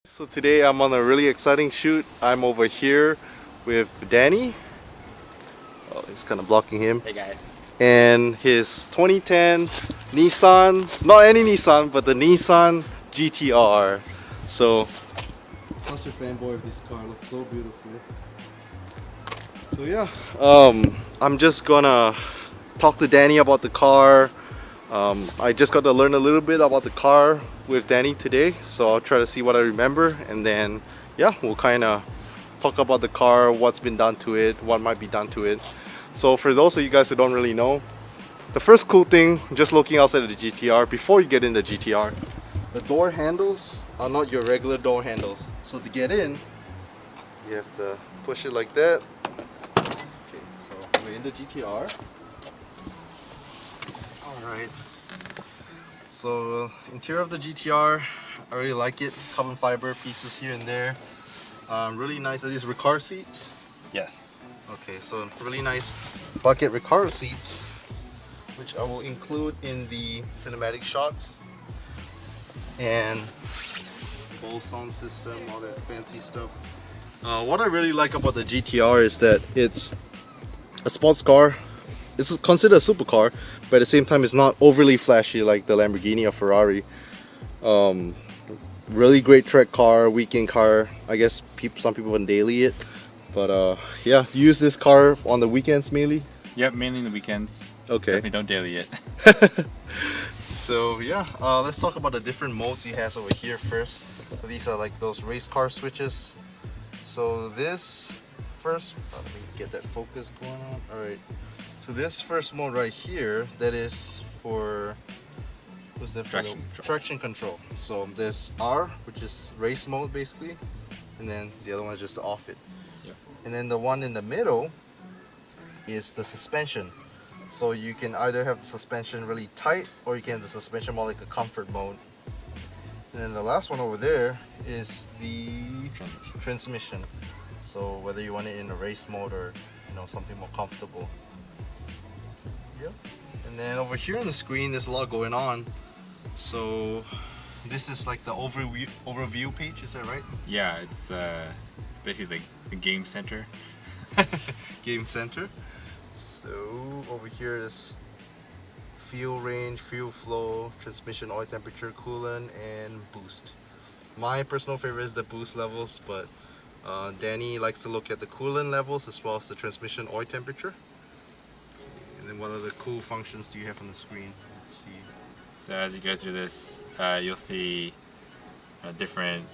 So today I'm on a really exciting shoot. I'm over here with Danny. Oh, he's kind of blocking him. Hey guys. And his 2010 Nissan, not any Nissan, but the Nissan GTR. So, such a fanboy of this car. Looks so beautiful. So yeah, I'm just gonna talk to Danny about the car. I just got to learn a little bit about the car with Danny today, so I'll try to see what I remember, and then yeah, we'll kind of talk about the car, what's been done to it, what might be done to it. So for those of you guys who don't really know, the first cool thing, just looking outside of the GTR, before you get in the GTR, the door handles are not your regular door handles. So to get in, you have to push it like that. Okay, so we're in the GTR. Alright, so interior of the GTR, I really like it. Carbon fiber pieces here and there. Really nice. Are these Recaro seats? Yes. Okay, so really nice bucket Recaro seats, which I will include in the cinematic shots. And whole sound system, all that fancy stuff. What I really like about the GTR is that it's a sports car. It's considered a supercar, but at the same time it's not overly flashy like the Lamborghini or Ferrari. Really great track car, weekend car. I guess some people can daily it, but yeah, use this car on the weekends mainly. Yep, mainly in the weekends. Okay. Definitely don't daily it. So yeah, let's talk about the different modes he has over here first. So these are like those race car switches. So this first, let me get that focus going on. All right. So this first mode right here, that is for, what's that for? Traction control. So there's R, which is race mode basically, and then the other one is just to off it. Yep. And then the one in the middle is the suspension. So you can either have the suspension really tight, or you can have the suspension more like a comfort mode. And then the last one over there is the transmission. So whether you want it in a race mode or something more comfortable. Yep. And then over here on the screen, there's a lot going on. So this is like the overview page, is that right? Yeah, it's basically the game center. Game center. So over here is fuel range, fuel flow, transmission oil temperature, coolant, and boost. My personal favorite is the boost levels, but Danny likes to look at the coolant levels as well as the transmission oil temperature. And then what other cool functions do you have on the screen? Let's see. So as you go through this, you'll see different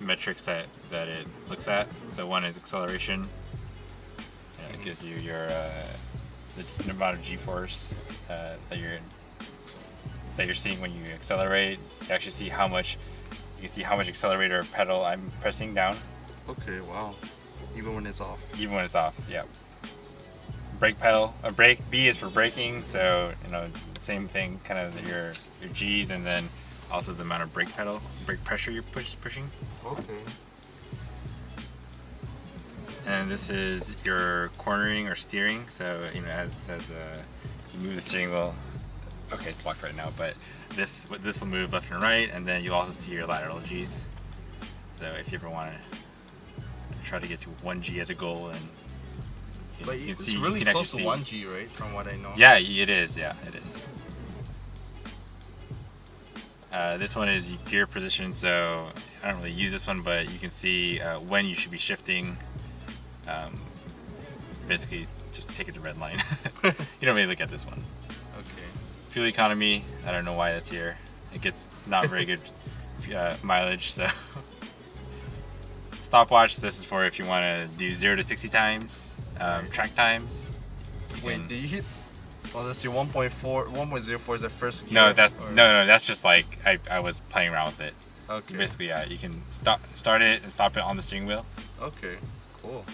metrics that it looks at. So one is acceleration. It gives you your the amount of G-force that you're seeing when you accelerate. You actually see how much accelerator pedal I'm pressing down. Okay, wow. Even when it's off. Even when it's off, yeah. Brake pedal, B is for braking, so same thing, kind of your G's, and then also the amount of brake pressure you're pushing. Okay. And this is your cornering or steering. So as you move the steering wheel, okay, it's locked right now, but this will move left and right, and then you'll also see your lateral G's. So if you ever want to try to get to 1G as a goal, and it's really close to 1G, right? From what I know. Yeah, it is. Yeah, it is. This one is gear position, so I don't really use this one, but you can see when you should be shifting. Basically, just take it to red line. You don't really look at this one. Okay. Fuel economy, I don't know why that's here. It gets not very good mileage, so. Stopwatch, this is for if you want to do 0 to 60 times. Nice. Track times. Wait, did you hit? Oh, that's your 1.04 is the first gear? No, that's just like I was playing around with it. Okay. Basically, you can start it and stop it on the steering wheel. Okay, cool.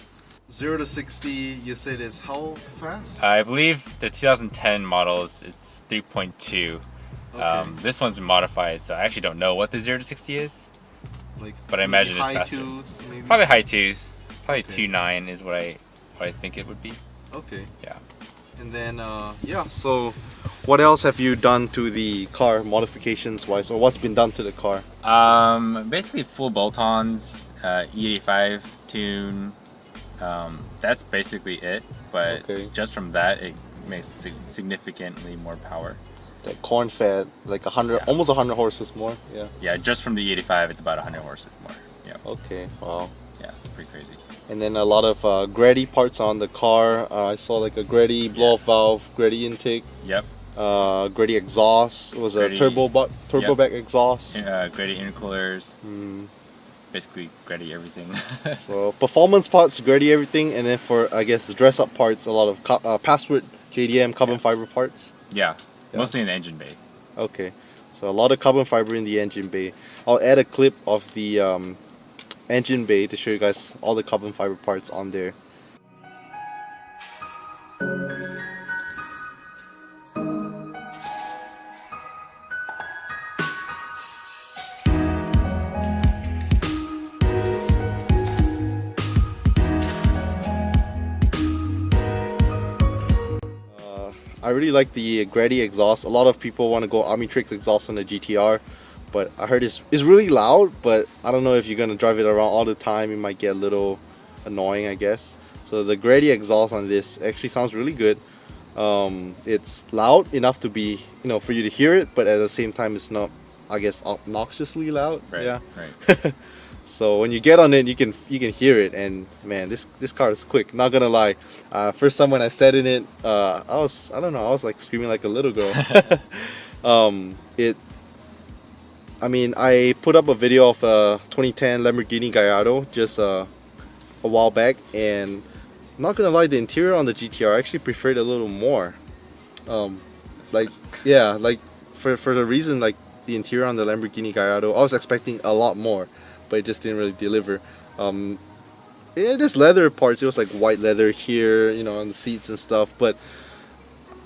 0 to 60, you said is how fast? I believe the 2010 model it's 3.2. Okay. This one's been modified, so I actually don't know what the 0 to 60 is. But I imagine it's faster. High 2s, maybe? Probably high 2s. Probably 2.9 is what I think it would be. Okay. Yeah. And then yeah, so what else have you done to the car modifications wise, or what's been done to the car? Basically full bolt-ons, E85 tune. That's basically it. But Okay. just from that, it makes significantly more power. That corn fed, like 100, Yeah. almost 100 horses more. Yeah. Yeah, just from the E85, it's about 100 horses more. Yeah. Okay. Wow. Yeah, it's pretty crazy. And then a lot of Greddy parts on the car. I saw like a Greddy blow-off valve, Greddy intake, Yep. Greddy exhaust. It was a Greddy- turbo back exhaust. Graddy intercoolers. Mm. Basically, Graddy everything. So performance parts, Greddy everything, and then for I guess the dress-up parts, a lot of password JDM carbon fiber parts. Yeah, Yeah. mostly in the engine bay. Okay, so a lot of carbon fiber in the engine bay. I'll add a clip of the engine bay to show you guys all the carbon fiber parts on there. I really like the Greddy exhaust. A lot of people want to go Omnitrix exhaust on the GTR, but I heard it's really loud, but I don't know if you're going to drive it around all the time. It might get a little annoying, I guess. So the Greddy exhaust on this actually sounds really good. It's loud enough to be, for you to hear it, but at the same time it's not, I guess, obnoxiously loud. Right. Yeah. Right. So when you get on it, you can hear it, and man, this car is quick. Not gonna lie, first time when I sat in it, I was like screaming like a little girl. I put up a video of a 2010 Lamborghini Gallardo just a while back, and not gonna lie, the interior on the GTR I actually preferred a little more. Like for the reason like the interior on the Lamborghini Gallardo, I was expecting a lot more, but it just didn't really deliver. There's leather parts. It was like white leather here, on the seats and stuff. But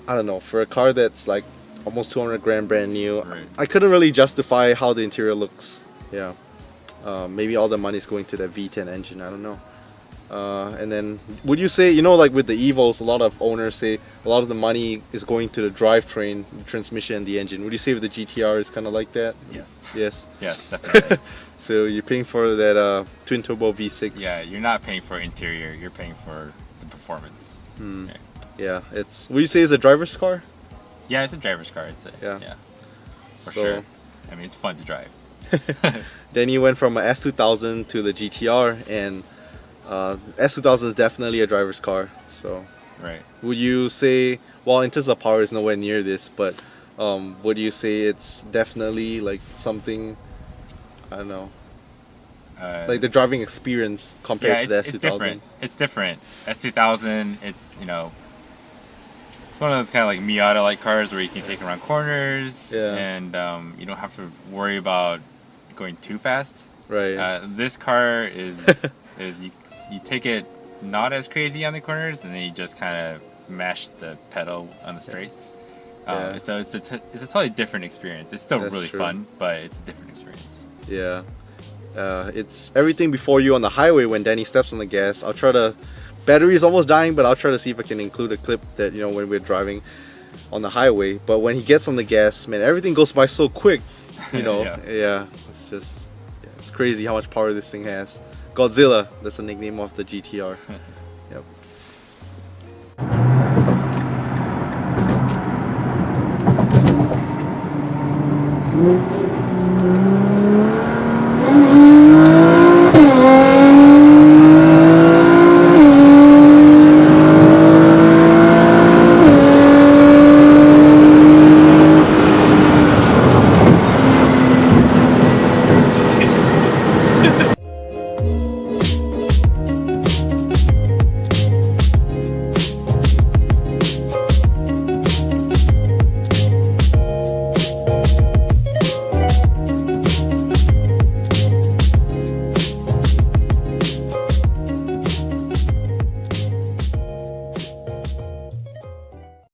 I don't know, for a car that's like almost 200 grand brand new, Right. I couldn't really justify how the interior looks. Yeah, maybe all the money's going to that V10 engine. I don't know. And then, would you say, like with the Evos, a lot of owners say a lot of the money is going to the drivetrain, the transmission, and the engine. Would you say with the GTR is kind of like that? Yes. Yes. Yes, definitely. So you're paying for that twin turbo V6. Yeah, you're not paying for interior. You're paying for the performance. Hmm. Okay. Yeah. Would you say it's a driver's car? Yeah, it's a driver's car. It's Yeah. For So- sure. I mean, it's fun to drive. Then you went from a S2000 to the GTR, and S2000 is definitely a driver's car. So Right. would you say, well, in terms of power, it's nowhere near this, but would you say it's definitely like something, I don't know, like the driving experience compared to the it's S2000? different. It's different. S2000, it's it's one of those kind of like Miata-like cars where you can take around corners, Yeah. and you don't have to worry about going too fast. Right. This car is you take it not as crazy on the corners, and then you just kind of mash the pedal on the straights. Yeah. So it's a totally different experience. It's still That's really true. fun, but it's a different experience. Yeah. It's everything before you on the highway when Danny steps on the gas. I'll try to. Battery is almost dying, but I'll try to see if I can include a clip that, when we're driving on the highway. But when he gets on the gas, man, everything goes by so quick. Yeah. Yeah. It's just, it's crazy how much power this thing has. Godzilla, that's the nickname of the GTR. Yep.